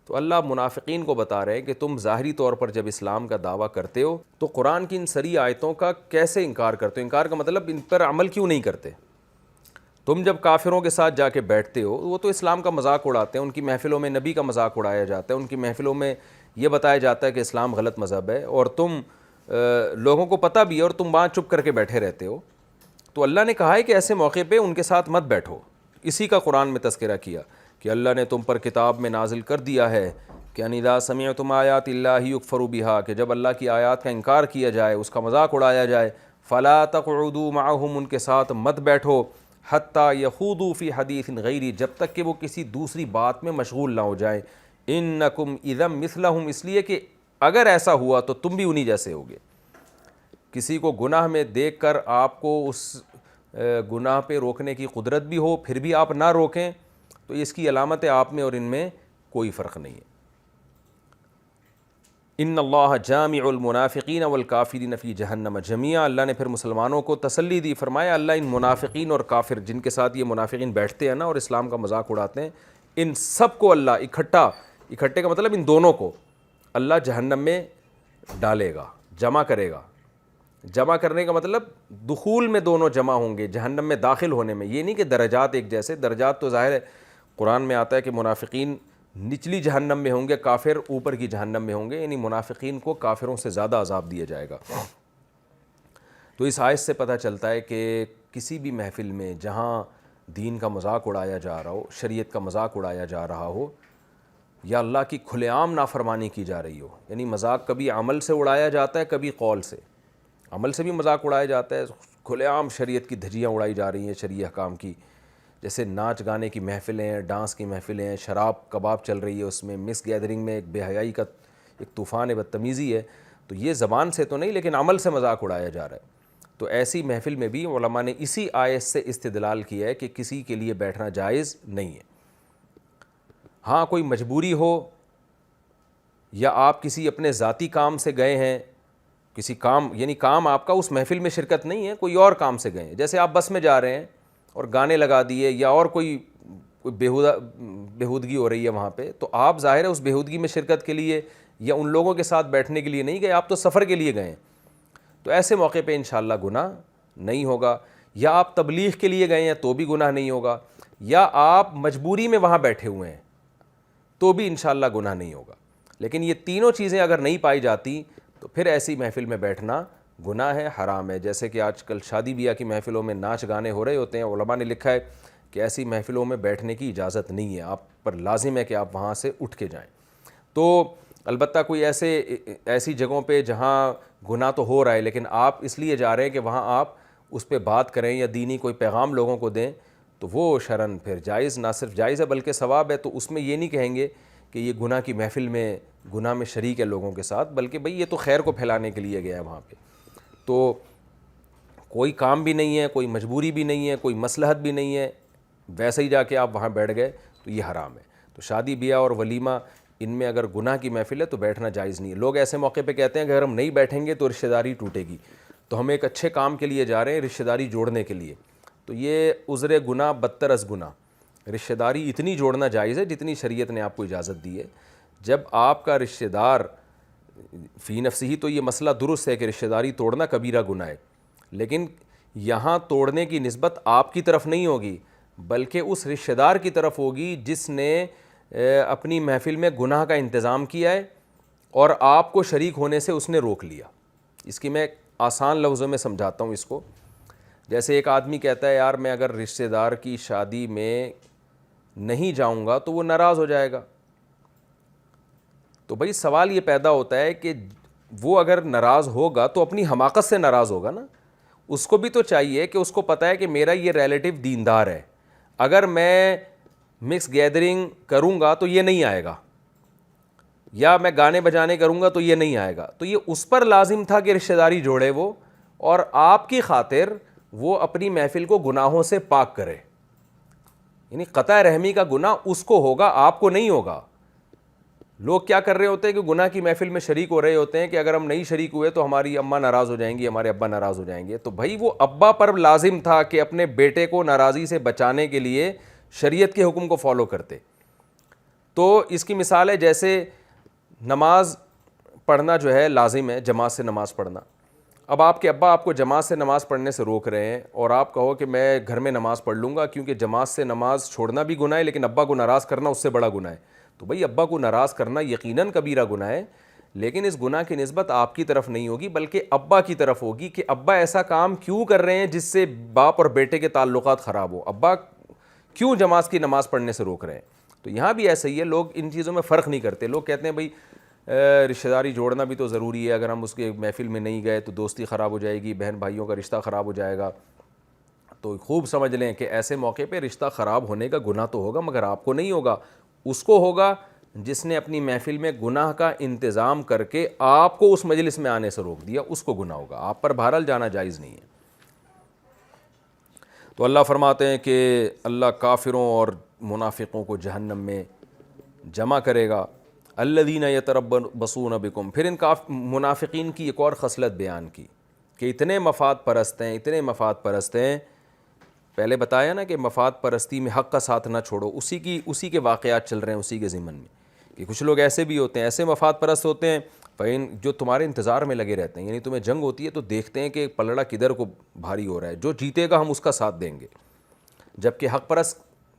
تو اللہ منافقین کو بتا رہے ہیں کہ تم ظاہری طور پر جب اسلام کا دعویٰ کرتے ہو تو قرآن کی ان سری آیتوں کا کیسے انکار کرتے ہو؟ انکار کا مطلب ان پر عمل کیوں نہیں کرتے؟ تم جب کافروں کے ساتھ جا کے بیٹھتے ہو، وہ تو اسلام کا مذاق اڑاتے ہیں، ان کی محفلوں میں نبی کا مذاق اڑایا جاتا ہے، ان کی محفلوں میں یہ بتایا جاتا ہے کہ اسلام غلط مذہب ہے، اور تم لوگوں کو پتہ بھی ہے اور تم وہاں چپ کر کے بیٹھے رہتے ہو. تو اللہ نے کہا ہے کہ ایسے موقع پہ ان کے ساتھ مت بیٹھو. اسی کا قرآن میں تذکرہ کیا کہ اللہ نے تم پر کتاب میں نازل کر دیا ہے کہ ان اذا سمعتم آیات اللہ یکفر بہا، کہ جب اللہ کی آیات کا انکار کیا جائے، اس کا مذاق اڑایا جائے، فلا تقعدوا معهم، ان کے ساتھ مت بیٹھو، حتی یخوضوا فی حدیث غیری، جب تک کہ وہ کسی دوسری بات میں مشغول نہ ہو جائیں. انکم اذا مثلہم، اس لیے کہ اگر ایسا ہوا تو تم بھی انہی جیسے ہوگے. کسی کو گناہ میں دیکھ کر آپ کو اس گناہ پہ روکنے کی قدرت بھی ہو، پھر بھی آپ نہ روکیں، تو اس کی علامت ہے آپ میں اور ان میں کوئی فرق نہیں ہے. ان اللہ جامع المنافقین والکافرین فی جہنم جمیعا، اللہ نے پھر مسلمانوں کو تسلی دی، فرمایا اللہ ان منافقین اور کافر جن کے ساتھ یہ منافقین بیٹھتے ہیں نا اور اسلام کا مذاق اڑاتے ہیں، ان سب کو اللہ اکٹھے کا مطلب ان دونوں کو اللہ جہنم میں ڈالے گا، جمع کرے گا. جمع کرنے کا مطلب دخول میں دونوں جمع ہوں گے، جہنم میں داخل ہونے میں. یہ نہیں کہ درجات ایک جیسے، درجات تو ظاہر ہے قرآن میں آتا ہے کہ منافقین نچلی جہنم میں ہوں گے، کافر اوپر کی جہنم میں ہوں گے، یعنی منافقین کو کافروں سے زیادہ عذاب دیا جائے گا. تو اس آیت سے پتہ چلتا ہے کہ کسی بھی محفل میں جہاں دین کا مذاق اڑایا جا رہا ہو، شریعت کا مذاق اڑایا جا رہا ہو، یا اللہ کی کھلے عام نافرمانی کی جا رہی ہو، یعنی مذاق کبھی عمل سے اڑایا جاتا ہے، کبھی قول سے. عمل سے بھی مذاق اڑایا جاتا ہے، کھلے عام شریعت کی دھجیاں اڑائی جا رہی ہیں شرعی احکام کی، جیسے ناچ گانے کی محفلیں، ڈانس کی محفلیں، شراب کباب چل رہی ہے، اس میں مس گیدرنگ میں ایک بے حیائی کا ایک طوفان بدتمیزی ہے. تو یہ زبان سے تو نہیں لیکن عمل سے مذاق اڑایا جا رہا ہے. تو ایسی محفل میں بھی علماء نے اسی آیت سے استدلال کیا ہے کہ کسی کے لیے بیٹھنا جائز نہیں ہے. ہاں کوئی مجبوری ہو یا آپ کسی اپنے ذاتی کام سے گئے ہیں، کسی کام یعنی کام آپ کا اس محفل میں شرکت نہیں ہے، کوئی اور کام سے گئے ہیں، جیسے آپ بس میں جا رہے ہیں اور گانے لگا دیے یا اور کوئی بےہودگی ہو رہی ہے وہاں پہ، تو آپ ظاہر ہے اس بےہودگی میں شرکت کے لیے یا ان لوگوں کے ساتھ بیٹھنے کے لیے نہیں گئے، آپ تو سفر کے لیے گئے ہیں. تو ایسے موقع پہ انشاءاللہ گناہ نہیں ہوگا. یا آپ تبلیغ کے لیے گئے ہیں تو بھی گناہ نہیں ہوگا، یا آپ مجبوری میں وہاں بیٹھے ہوئے ہیں تو بھی انشاءاللہ گناہ نہیں ہوگا. لیکن یہ تینوں چیزیں اگر نہیں پائی جاتی تو پھر ایسی محفل میں بیٹھنا گناہ ہے، حرام ہے. جیسے کہ آج کل شادی بیاہ کی محفلوں میں ناچ گانے ہو رہے ہوتے ہیں، علماء نے لکھا ہے کہ ایسی محفلوں میں بیٹھنے کی اجازت نہیں ہے، آپ پر لازم ہے کہ آپ وہاں سے اٹھ کے جائیں. تو البتہ کوئی ایسی جگہوں پہ جہاں گناہ تو ہو رہا ہے لیکن آپ اس لیے جا رہے ہیں کہ وہاں آپ اس پہ بات کریں یا دینی کوئی پیغام لوگوں کو دیں، تو وہ شرعاً پھر جائز، نہ صرف جائز ہے بلکہ ثواب ہے. تو اس میں یہ نہیں کہیں گے کہ یہ گناہ کی محفل میں گناہ میں شریک ہے لوگوں کے ساتھ، بلکہ بھئی یہ تو خیر کو پھیلانے کے لیے گیا ہے وہاں پہ. تو کوئی کام بھی نہیں ہے، کوئی مجبوری بھی نہیں ہے، کوئی مصلحت بھی نہیں ہے، ویسے ہی جا کے آپ وہاں بیٹھ گئے تو یہ حرام ہے. تو شادی بیاہ اور ولیمہ ان میں اگر گناہ کی محفل ہے تو بیٹھنا جائز نہیں ہے. لوگ ایسے موقع پہ کہتے ہیں کہ اگر ہم نہیں بیٹھیں گے تو رشتہ داری ٹوٹے گی، تو ہم ایک اچھے کام کے لیے جا رہے ہیں رشتہ داری جوڑنے کے لیے. تو یہ عذر گناہ بدتر از گناہ. رشتہ داری اتنی جوڑنا جائز ہے جتنی شریعت نے آپ کو اجازت دی ہے. جب آپ کا رشتہ دار فی نفسہ ہی تو یہ مسئلہ درست ہے کہ رشتہ داری توڑنا کبیرہ گناہ ہے، لیکن یہاں توڑنے کی نسبت آپ کی طرف نہیں ہوگی بلکہ اس رشتہ دار کی طرف ہوگی جس نے اپنی محفل میں گناہ کا انتظام کیا ہے اور آپ کو شریک ہونے سے اس نے روک لیا. اس کی میں آسان لفظوں میں سمجھاتا ہوں اس کو. جیسے ایک آدمی کہتا ہے یار میں اگر رشتہ دار کی شادی میں نہیں جاؤں گا تو وہ ناراض ہو جائے گا. تو بھائی سوال یہ پیدا ہوتا ہے کہ وہ اگر ناراض ہوگا تو اپنی حماقت سے ناراض ہوگا نا. اس کو بھی تو چاہیے کہ اس کو پتہ ہے کہ میرا یہ ریلیٹیو دیندار ہے، اگر میں مکس گیدرنگ کروں گا تو یہ نہیں آئے گا، یا میں گانے بجانے کروں گا تو یہ نہیں آئے گا. تو یہ اس پر لازم تھا کہ رشتہ داری جوڑے وہ، اور آپ کی خاطر وہ اپنی محفل کو گناہوں سے پاک کرے. یعنی قطع رحمی کا گناہ اس کو ہوگا، آپ کو نہیں ہوگا. لوگ کیا کر رہے ہوتے ہیں کہ گناہ کی محفل میں شریک ہو رہے ہوتے ہیں کہ اگر ہم نہیں شریک ہوئے تو ہماری اماں ناراض ہو جائیں گی، ہمارے ابا ناراض ہو جائیں گے. تو بھائی وہ ابا پر لازم تھا کہ اپنے بیٹے کو ناراضی سے بچانے کے لیے شریعت کے حکم کو فالو کرتے. تو اس کی مثال ہے جیسے نماز پڑھنا جو ہے لازم ہے، جماعت سے نماز پڑھنا. اب آپ کے ابا آپ کو جماعت سے نماز پڑھنے سے روک رہے ہیں اور آپ کہو کہ میں گھر میں نماز پڑھ لوں گا کیونکہ جماعت سے نماز چھوڑنا بھی گناہ ہے لیکن ابا کو ناراض کرنا اس سے بڑا گناہ ہے. تو بھئی ابا کو ناراض کرنا یقیناً کبیرہ گناہ ہے، لیکن اس گناہ کی نسبت آپ کی طرف نہیں ہوگی بلکہ ابا کی طرف ہوگی کہ ابا ایسا کام کیوں کر رہے ہیں جس سے باپ اور بیٹے کے تعلقات خراب ہو، ابا کیوں جماعت کی نماز پڑھنے سے روک رہے ہیں. تو یہاں بھی ایسا ہی ہے، لوگ ان چیزوں میں فرق نہیں کرتے. لوگ کہتے ہیں بھائی رشتہ داری جوڑنا بھی تو ضروری ہے، اگر ہم اس کے محفل میں نہیں گئے تو دوستی خراب ہو جائے گی، بہن بھائیوں کا رشتہ خراب ہو جائے گا. تو خوب سمجھ لیں کہ ایسے موقع پہ رشتہ خراب ہونے کا گناہ تو ہوگا، مگر آپ کو نہیں ہوگا، اس کو ہوگا جس نے اپنی محفل میں گناہ کا انتظام کر کے آپ کو اس مجلس میں آنے سے روک دیا، اس کو گناہ ہوگا. آپ پر بہرحال جانا جائز نہیں ہے. تو اللہ فرماتے ہیں کہ اللہ کافروں اور منافقوں کو جہنم میں جمع کرے گا. الذین یتربصون بکم، پھر ان منافقین کی ایک اور خصلت بیان کی کہ اتنے مفاد پرست ہیں، اتنے مفاد پرست ہیں. پہلے بتایا نا کہ مفاد پرستی میں حق کا ساتھ نہ چھوڑو، اسی کے واقعات چل رہے ہیں اسی کے ضمن میں کہ کچھ لوگ ایسے بھی ہوتے ہیں، ایسے مفاد پرست ہوتے ہیں جو تمہارے انتظار میں لگے رہتے ہیں. یعنی تمہیں جنگ ہوتی ہے تو دیکھتے ہیں کہ پلڑا کدھر کو بھاری ہو رہا ہے، جو جیتے گا ہم اس کا ساتھ دیں گے. جبکہ حق پرست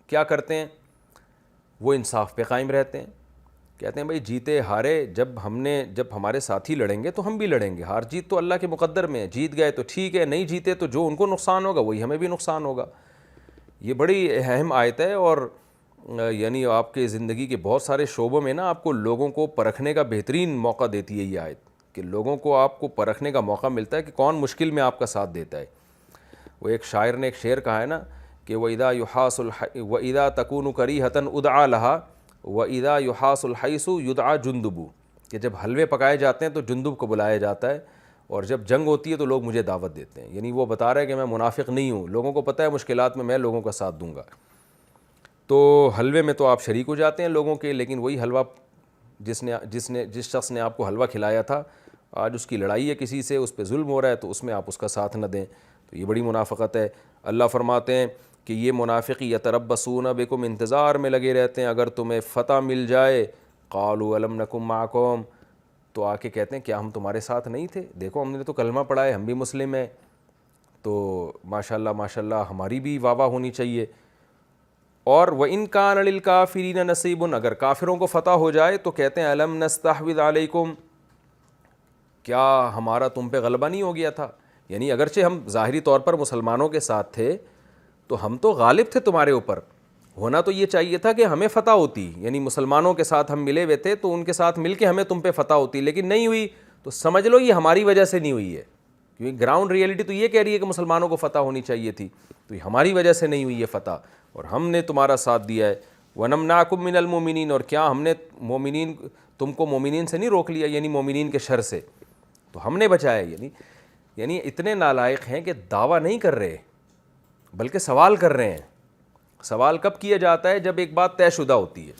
کیا کرتے ہیں؟ وہ انصاف پہ قائم رہتے ہیں. کہتے ہیں بھائی جیتے ہارے، جب ہمارے ساتھی لڑیں گے تو ہم بھی لڑیں گے، ہار جیت تو اللہ کے مقدر میں ہے، جیت گئے تو ٹھیک ہے، نہیں جیتے تو جو ان کو نقصان ہوگا وہی ہمیں بھی نقصان ہوگا. یہ بڑی اہم آیت ہے، اور یعنی آپ کے زندگی کے بہت سارے شعبوں میں نا آپ کو لوگوں کو پرکھنے کا بہترین موقع دیتی ہے یہ آیت، کہ لوگوں کو آپ کو پرکھنے کا موقع ملتا ہے کہ کون مشکل میں آپ کا ساتھ دیتا ہے. وہ ایک شاعر نے ایک شعر کہا ہے نا کہ وَإِذَا تَكُونُ كَرِيهَةً اُدْعَى لَهَا وَإِذَا يُحَاسُ الْحَيْسُ يُدْعَى جُنْدُبُ، کہ جب حلوے پکائے جاتے ہیں تو جندب کو بلایا جاتا ہے، اور جب جنگ ہوتی ہے تو لوگ مجھے دعوت دیتے ہیں. یعنی وہ بتا رہا ہے کہ میں منافق نہیں ہوں، لوگوں کو پتہ ہے مشکلات میں لوگوں کا ساتھ دوں گا. تو حلوے میں تو آپ شریک ہو جاتے ہیں لوگوں کے، لیکن وہی حلوہ جس شخص نے آپ کو حلوہ کھلایا تھا آج اس کی لڑائی ہے کسی سے، اس پہ ظلم ہو رہا ہے، تو اس میں آپ اس کا ساتھ نہ دیں. تو یہ بڑی منافقت ہے. اللہ فرماتے ہیں کہ یہ منافقی یتربصون بکم، انتظار میں لگے رہتے ہیں اگر تمہیں فتح مل جائے. قالوا الم نکم معکم، تو آ کے کہتے ہیں کیا ہم تمہارے ساتھ نہیں تھے؟ دیکھو ہم نے تو کلمہ پڑھا ہے، ہم بھی مسلم ہیں، تو ماشاءاللہ ہماری بھی واہ واہ ہونی چاہیے. اور وَإِن كَانَ لِلْكَافِرِينَ نَصِيبٌ، اگر کافروں کو فتح ہو جائے تو کہتے ہیں الم نستحوذ علیکم، کیا ہمارا تم پہ غلبہ نہیں ہو گیا تھا؟ یعنی اگرچہ ہم ظاہری طور پر مسلمانوں کے ساتھ تھے تو ہم تو غالب تھے تمہارے اوپر. ہونا تو یہ چاہیے تھا کہ ہمیں فتح ہوتی، یعنی مسلمانوں کے ساتھ ہم ملے ہوئے تھے تو ان کے ساتھ مل کے ہمیں تم پہ فتح ہوتی، لیکن نہیں ہوئی. تو سمجھ لو یہ ہماری وجہ سے نہیں ہوئی ہے، کیونکہ گراؤنڈ ریئلٹی تو یہ کہہ رہی ہے کہ مسلمانوں کو فتح ہونی چاہیے تھی، تو یہ ہماری وجہ سے نہیں ہوئی یہ فتح، اور ہم نے تمہارا ساتھ دیا ہے. وَنَمْنَعْكُمْ مِنَ الْمُؤْمِنِينَ، اور کیا ہم نے مومنین تم کو مومنین سے نہیں روک لیا، یعنی مومنین کے شر سے تو ہم نے بچایا. یعنی اتنے نالائق ہیں کہ دعویٰ نہیں کر رہے بلکہ سوال کر رہے ہیں. سوال کب کیا جاتا ہے؟ جب ایک بات طے شدہ ہوتی ہے.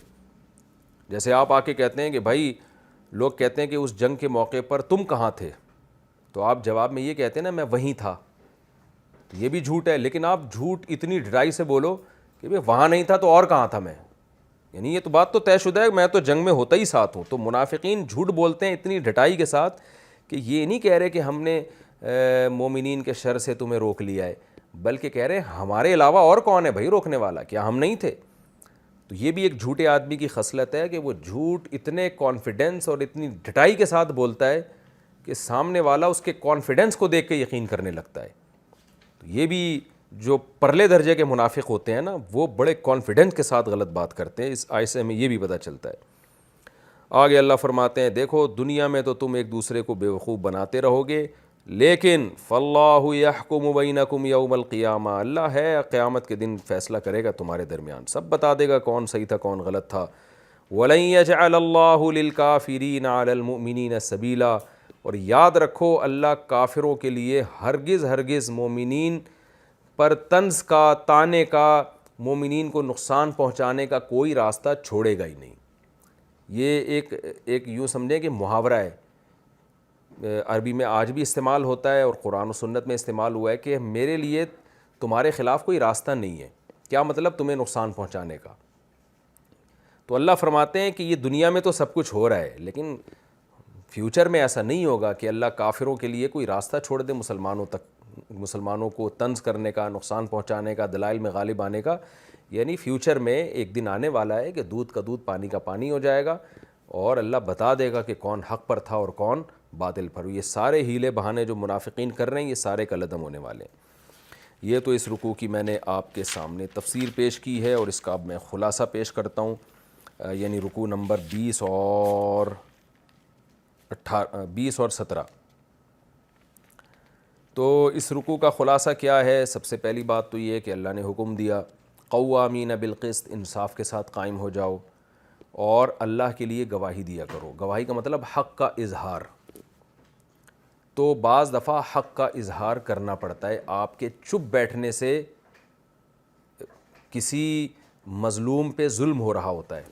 جیسے آپ آ کے کہتے ہیں کہ بھائی لوگ کہتے ہیں کہ اس جنگ کے موقع پر تم کہاں تھے، تو آپ جواب میں یہ کہتے ہیں نا میں وہیں تھا. یہ بھی جھوٹ ہے، لیکن آپ جھوٹ اتنی ڈرائی سے بولو کہ بھائی وہاں نہیں تھا تو اور کہاں تھا میں. یعنی یہ تو بات تو طے شدہ ہے، میں تو جنگ میں ہوتا ہی ساتھ ہوں. تو منافقین جھوٹ بولتے ہیں اتنی ڈٹائی کے ساتھ کہ یہ نہیں کہہ رہے کہ ہم نے مومنین کے شر سے تمہیں روک لیا ہے، بلکہ کہہ رہے ہیں ہمارے علاوہ اور کون ہے بھائی روکنے والا، کیا ہم نہیں تھے؟ تو یہ بھی ایک جھوٹے آدمی کی خصلت ہے کہ وہ جھوٹ اتنے کانفیڈنس اور اتنی ڈٹائی کے ساتھ بولتا ہے کہ سامنے والا اس کے کانفیڈنس کو دیکھ کے یقین کرنے لگتا ہے. تو یہ بھی جو پرلے درجے کے منافق ہوتے ہیں نا وہ بڑے کانفیڈنس کے ساتھ غلط بات کرتے ہیں. اس آیت سے ہمیں یہ بھی پتہ چلتا ہے. آگے اللہ فرماتے ہیں دیکھو دنیا میں تو تم ایک دوسرے کو بیوقوف بناتے رہو گے، لیکن فاللہ یحکم بینکم یوم القیامہ، اللہ ہے قیامت کے دن فیصلہ کرے گا تمہارے درمیان، سب بتا دے گا کون صحیح تھا کون غلط تھا. وَلَن يَجْعَلَ اللَّهُ لِلْكَافِرِينَ عَلَى الْمُؤْمِنِينَ سَبِيلًا، اور یاد رکھو اللہ کافروں کے لیے ہرگز مومنین پر طنز کا، تانے کا، مومنین کو نقصان پہنچانے کا کوئی راستہ چھوڑے گا ہی نہیں. یہ ایک یوں سمجھیں کہ محاورہ ہے، عربی میں آج بھی استعمال ہوتا ہے اور قرآن و سنت میں استعمال ہوا ہے کہ میرے لیے تمہارے خلاف کوئی راستہ نہیں ہے. کیا مطلب؟ تمہیں نقصان پہنچانے کا. تو اللہ فرماتے ہیں کہ یہ دنیا میں تو سب کچھ ہو رہا ہے، لیکن فیوچر میں ایسا نہیں ہوگا کہ اللہ کافروں کے لیے کوئی راستہ چھوڑ دے مسلمانوں تک، مسلمانوں کو طنز کرنے کا، نقصان پہنچانے کا، دلائل میں غالب آنے کا. یعنی فیوچر میں ایک دن آنے والا ہے کہ دودھ کا دودھ پانی کا پانی ہو جائے گا. اور اللہ بتا دے گا کہ کون حق پر تھا اور کون باطل پر. یہ سارے ہیلے بہانے جو منافقین کر رہے ہیں یہ سارے کلعدم ہونے والے ہیں. یہ تو اس رکوع کی میں نے آپ کے سامنے تفسیر پیش کی ہے اور اس کا اب میں خلاصہ پیش کرتا ہوں. یعنی رکوع نمبر 20 اور 17. تو اس رکوع کا خلاصہ کیا ہے؟ سب سے پہلی بات تو یہ ہے کہ اللہ نے حکم دیا قوامین بالقسط، انصاف کے ساتھ قائم ہو جاؤ اور اللہ کے لیے گواہی دیا کرو. گواہی کا مطلب حق کا اظہار. تو بعض دفعہ حق کا اظہار کرنا پڑتا ہے. آپ کے چپ بیٹھنے سے کسی مظلوم پہ ظلم ہو رہا ہوتا ہے،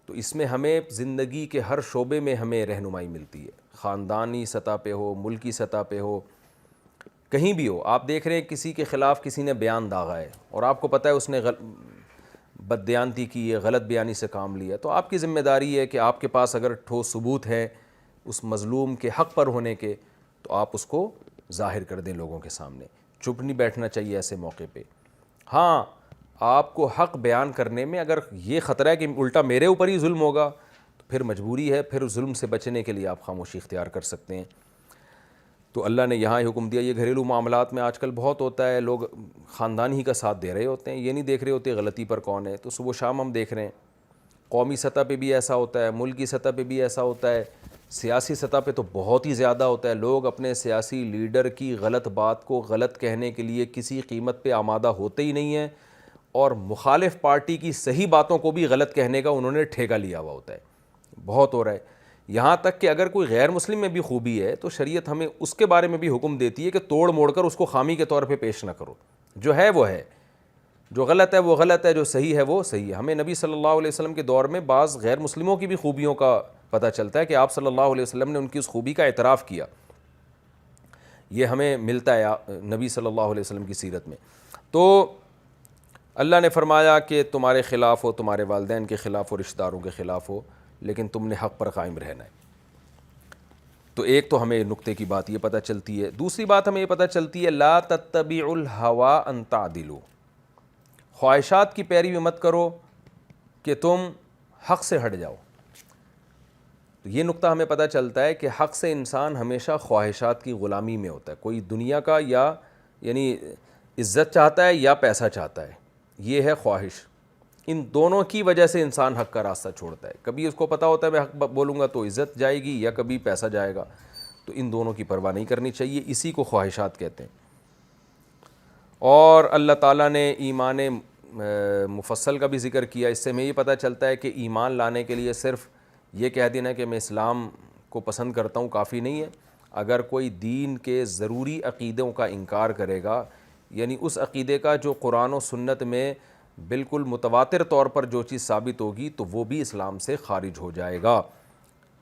تو اس میں ہمیں زندگی کے ہر شعبے میں ہمیں رہنمائی ملتی ہے، خاندانی سطح پہ ہو، ملکی سطح پہ ہو، کہیں بھی ہو. آپ دیکھ رہے ہیں کسی کے خلاف کسی نے بیان داغا ہے اور آپ کو پتہ ہے اس نے بددیانتی کی ہے، غلط بیانی سے کام لیا، تو آپ کی ذمہ داری ہے کہ آپ کے پاس اگر ٹھوس ثبوت ہے اس مظلوم کے حق پر ہونے کے تو آپ اس کو ظاہر کر دیں لوگوں کے سامنے. چپ نہیں بیٹھنا چاہیے ایسے موقع پہ. ہاں آپ کو حق بیان کرنے میں اگر یہ خطرہ ہے کہ الٹا میرے اوپر ہی ظلم ہوگا تو پھر مجبوری ہے، پھر ظلم سے بچنے کے لیے آپ خاموشی اختیار کر سکتے ہیں. تو اللہ نے یہاں ہی حکم دیا. یہ گھریلو معاملات میں آج کل بہت ہوتا ہے، لوگ خاندان ہی کا ساتھ دے رہے ہوتے ہیں، یہ نہیں دیکھ رہے ہوتے غلطی پر کون ہے. تو صبح شام ہم دیکھ رہے ہیں قومی سطح پہ بھی ایسا ہوتا ہے، ملکی سطح پہ بھی ایسا ہوتا ہے، سیاسی سطح پہ تو بہت ہی زیادہ ہوتا ہے. لوگ اپنے سیاسی لیڈر کی غلط بات کو غلط کہنے کے لیے کسی قیمت پہ آمادہ ہوتے ہی نہیں ہیں، اور مخالف پارٹی کی صحیح باتوں کو بھی غلط کہنے کا انہوں نے ٹھیکہ لیا ہوا ہوتا ہے. بہت ہو رہا ہے. یہاں تک کہ اگر کوئی غیر مسلم میں بھی خوبی ہے تو شریعت ہمیں اس کے بارے میں بھی حکم دیتی ہے کہ توڑ موڑ کر اس کو خامی کے طور پہ پیش نہ کرو. جو ہے وہ ہے، جو غلط ہے وہ غلط ہے، جو صحیح ہے وہ صحیح ہے. ہمیں نبی صلی اللہ علیہ وسلم کے دور میں بعض غیر مسلموں کی بھی خوبیوں کا پتہ چلتا ہے کہ آپ صلی اللہ علیہ وسلم نے ان کی اس خوبی کا اعتراف کیا. یہ ہمیں ملتا ہے نبی صلی اللہ علیہ وسلم کی سیرت میں. تو اللہ نے فرمایا کہ تمہارے خلاف ہو، تمہارے والدین کے خلاف ہو، رشتہ داروں کے خلاف ہو، لیکن تم نے حق پر قائم رہنا ہے. تو ایک تو ہمیں نقطے کی بات یہ پتہ چلتی ہے. دوسری بات ہمیں یہ پتہ چلتی ہے لا تتبعوا الہوی ان تعدلوا، خواہشات کی پیروی مت کرو کہ تم حق سے ہٹ جاؤ. تو یہ نقطہ ہمیں پتہ چلتا ہے کہ حق سے انسان ہمیشہ خواہشات کی غلامی میں ہوتا ہے. کوئی دنیا کا یا یعنی عزت چاہتا ہے یا پیسہ چاہتا ہے، یہ ہے خواہش. ان دونوں کی وجہ سے انسان حق کا راستہ چھوڑتا ہے. کبھی اس کو پتہ ہوتا ہے میں حق بولوں گا تو عزت جائے گی، یا کبھی پیسہ جائے گا. تو ان دونوں کی پرواہ نہیں کرنی چاہیے. اسی کو خواہشات کہتے ہیں. اور اللہ تعالیٰ نے ایمان مفصل کا بھی ذکر کیا. اس سے ہمیں یہ پتہ چلتا ہے کہ ایمان لانے کے لیے صرف یہ کہہ دینا کہ میں اسلام کو پسند کرتا ہوں کافی نہیں ہے. اگر کوئی دین کے ضروری عقیدوں کا انکار کرے گا، یعنی اس عقیدے کا جو قرآن و سنت میں بالکل متواتر طور پر جو چیز ثابت ہوگی، تو وہ بھی اسلام سے خارج ہو جائے گا.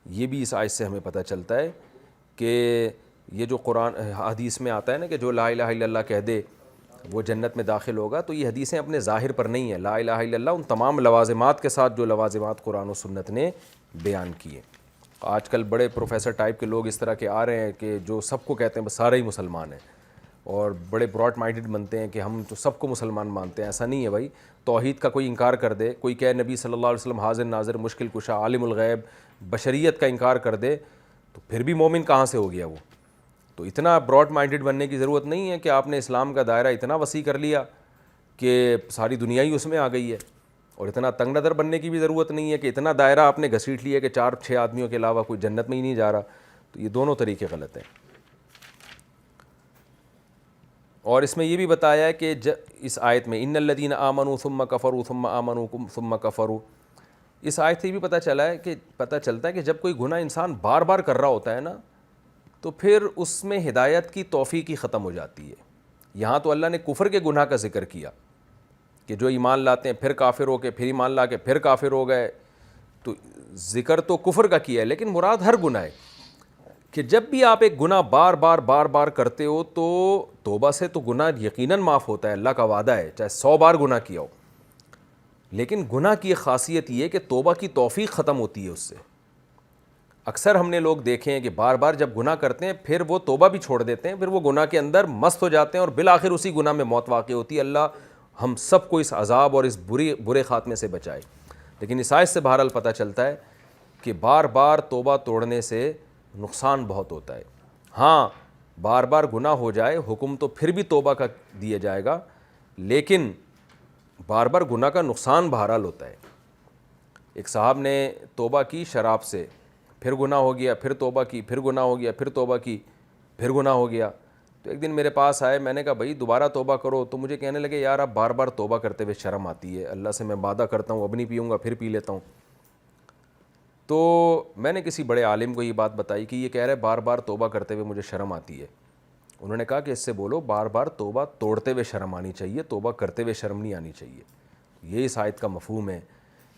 یہ بھی اس آیت سے ہمیں پتہ چلتا ہے کہ یہ جو قرآن حدیث میں آتا ہے نا کہ جو لا الہ الا اللہ کہہ دے وہ جنت میں داخل ہوگا، تو یہ حدیثیں اپنے ظاہر پر نہیں ہیں. لا الہ الا اللہ ان تمام لوازمات کے ساتھ جو لوازمات قرآن و سنت نے بیان کیے. آج کل بڑے پروفیسر ٹائپ کے لوگ اس طرح کے آ رہے ہیں کہ جو سب کو کہتے ہیں بس سارے ہی مسلمان ہیں، اور بڑے براڈ مائنڈڈ بنتے ہیں کہ ہم تو سب کو مسلمان مانتے ہیں. ایسا نہیں ہے بھائی. توحید کا کوئی انکار کر دے، کوئی کہے نبی صلی اللہ علیہ وسلم حاضر ناظر مشکل کشا عالم الغیب، بشریت کا انکار کر دے، تو پھر بھی مومن کہاں سے ہو گیا وہ؟ تو اتنا براڈ مائنڈڈ بننے کی ضرورت نہیں ہے کہ آپ نے اسلام کا دائرہ اتنا وسیع کر لیا کہ ساری دنیا ہی اس میں آ گئی ہے. اور اتنا تنگ نظر بننے کی بھی ضرورت نہیں ہے کہ اتنا دائرہ آپ نے گھسیٹ لیا کہ 4-6 آدمیوں کے علاوہ کوئی جنت میں ہی نہیں جا رہا. تو یہ دونوں طریقے غلط ہیں. اور اس میں یہ بھی بتایا ہے کہ اس آیت میں ان الذین آمنوا ثم کفروا ثم آمنوا ثم کفروا، اس آیت سے بھی پتہ چلتا ہے کہ جب کوئی گناہ انسان بار بار کر رہا ہوتا ہے نا، تو پھر اس میں ہدایت کی توفیق ہی ختم ہو جاتی ہے. یہاں تو اللہ نے کفر کے گناہ کا ذکر کیا کہ جو ایمان لاتے ہیں پھر کافر ہو کے، پھر ایمان لا کے پھر کافر ہو گئے. تو ذکر تو کفر کا کیا ہے، لیکن مراد ہر گناہ ہے کہ جب بھی آپ ایک گناہ بار بار کرتے ہو تو توبہ سے تو گناہ یقیناً معاف ہوتا ہے، اللہ کا وعدہ ہے، چاہے 100 بار گناہ کیا ہو. لیکن گناہ کی خاصیت یہ ہے کہ توبہ کی توفیق ختم ہوتی ہے اس سے. اکثر ہم نے لوگ دیکھے ہیں کہ بار بار جب گناہ کرتے ہیں پھر وہ توبہ بھی چھوڑ دیتے ہیں، پھر وہ گناہ کے اندر مست ہو جاتے ہیں اور بالآخر اسی گناہ میں موت واقع ہوتی ہے. اللہ ہم سب کو اس عذاب اور اس برے خاتمے سے بچائے. لیکن اس آیت سے بہرحال پتہ چلتا ہے کہ بار بار توبہ توڑنے سے نقصان بہت ہوتا ہے. ہاں بار بار گناہ ہو جائے حکم تو پھر بھی توبہ کا دیا جائے گا, لیکن بار بار گناہ کا نقصان بہرحال ہوتا ہے. ایک صاحب نے توبہ کی شراب سے, پھر گناہ ہو گیا, پھر توبہ کی, پھر گناہ ہو گیا, پھر توبہ کی, پھر گناہ ہو گیا. تو ایک دن میرے پاس آئے, میں نے کہا بھائی دوبارہ توبہ کرو. تو مجھے کہنے لگے یار اب بار بار توبہ کرتے ہوئے شرم آتی ہے, اللہ سے میں وعدہ کرتا ہوں اب نہیں پیوں گا, پھر پی لیتا ہوں. تو میں نے کسی بڑے عالم کو یہ بات بتائی کہ یہ کہہ رہے بار بار توبہ کرتے ہوئے مجھے شرم آتی ہے. انہوں نے کہا کہ اس سے بولو بار بار توبہ توڑتے ہوئے شرم آنی چاہیے, توبہ کرتے ہوئے شرم نہیں آنی چاہیے. یہ اس آیت کا مفہوم ہے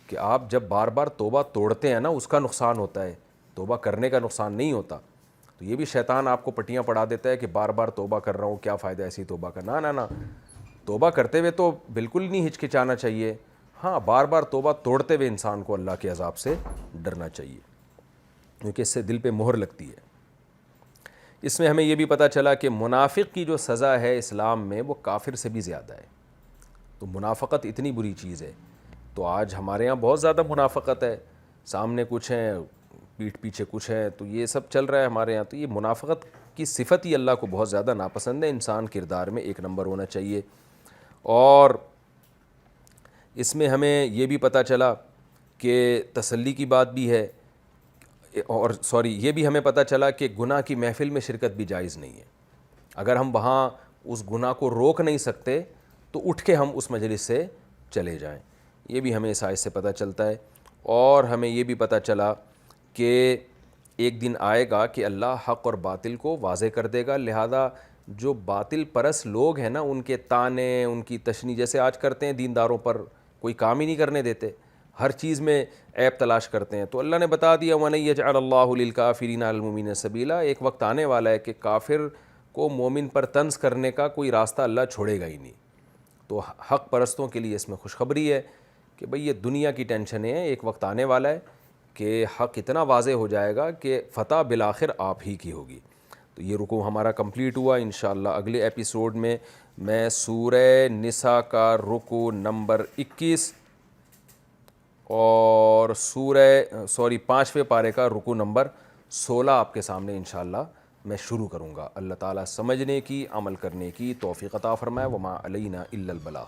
کہ آپ جب بار بار توبہ توڑتے ہیں نا اس کا نقصان ہوتا ہے, توبہ کرنے کا نقصان نہیں ہوتا. تو یہ بھی شیطان آپ کو پٹیاں پڑھا دیتا ہے کہ بار بار توبہ کر رہا ہوں, کیا فائدہ ایسی توبہ کا. نہ توبہ کرتے ہوئے تو بالکل نہیں ہچکچانا چاہیے. ہاں بار بار توبہ توڑتے ہوئے انسان کو اللہ کے عذاب سے ڈرنا چاہیے, کیونکہ اس سے دل پہ مہر لگتی ہے. اس میں ہمیں یہ بھی پتہ چلا کہ منافق کی جو سزا ہے اسلام میں وہ کافر سے بھی زیادہ ہے. تو منافقت اتنی بری چیز ہے. تو آج ہمارے یہاں بہت زیادہ منافقت ہے, سامنے کچھ ہیں پیٹھ پیچھے کچھ ہیں, تو یہ سب چل رہا ہے ہمارے یہاں. تو یہ منافقت کی صفت ہی اللہ کو بہت زیادہ ناپسند ہے. انسان کردار میں ایک نمبر ہونا چاہیے. اور اس میں ہمیں یہ بھی پتہ چلا کہ تسلی کی بات بھی ہے, اور یہ بھی ہمیں پتہ چلا کہ گناہ کی محفل میں شرکت بھی جائز نہیں ہے. اگر ہم وہاں اس گناہ کو روک نہیں سکتے تو اٹھ کے ہم اس مجلس سے چلے جائیں. یہ بھی ہمیں اس آیت سے پتہ چلتا ہے. اور ہمیں یہ بھی پتہ چلا کہ ایک دن آئے گا کہ اللہ حق اور باطل کو واضح کر دے گا, لہذا جو باطل پرست لوگ ہیں نا ان کے طعنے, ان کی تشنیع جیسے آج کرتے ہیں دینداروں پر, کوئی کام ہی نہیں کرنے دیتے, ہر چیز میں عیب تلاش کرتے ہیں. تو اللہ نے بتا دیا وَلَن يَجْعَلَ اللَّهُ لِلْكَافِرِينَ عَلَى الْمُؤْمِنِينَ سَبِيلًا, ایک وقت آنے والا ہے کہ کافر کو مومن پر طنز کرنے کا کوئی راستہ اللہ چھوڑے گا ہی نہیں. تو حق پرستوں کے لیے اس میں خوشخبری ہے کہ بھئی یہ دنیا کی ٹینشنیں ہیں, ایک وقت آنے والا ہے کہ حق اتنا واضح ہو جائے گا کہ فتح بالآخر آپ ہی کی ہوگی. تو یہ رکوع ہمارا کمپلیٹ ہوا. انشاءاللہ اگلے ایپیسوڈ میں سورہ نساء کا رکوع نمبر 21 اور پانچویں پارے کا رکوع نمبر 16 آپ کے سامنے انشاءاللہ میں شروع کروں گا. اللہ تعالیٰ سمجھنے کی, عمل کرنے کی توفیق عطا فرمائے. وما علینا الا البلاغ.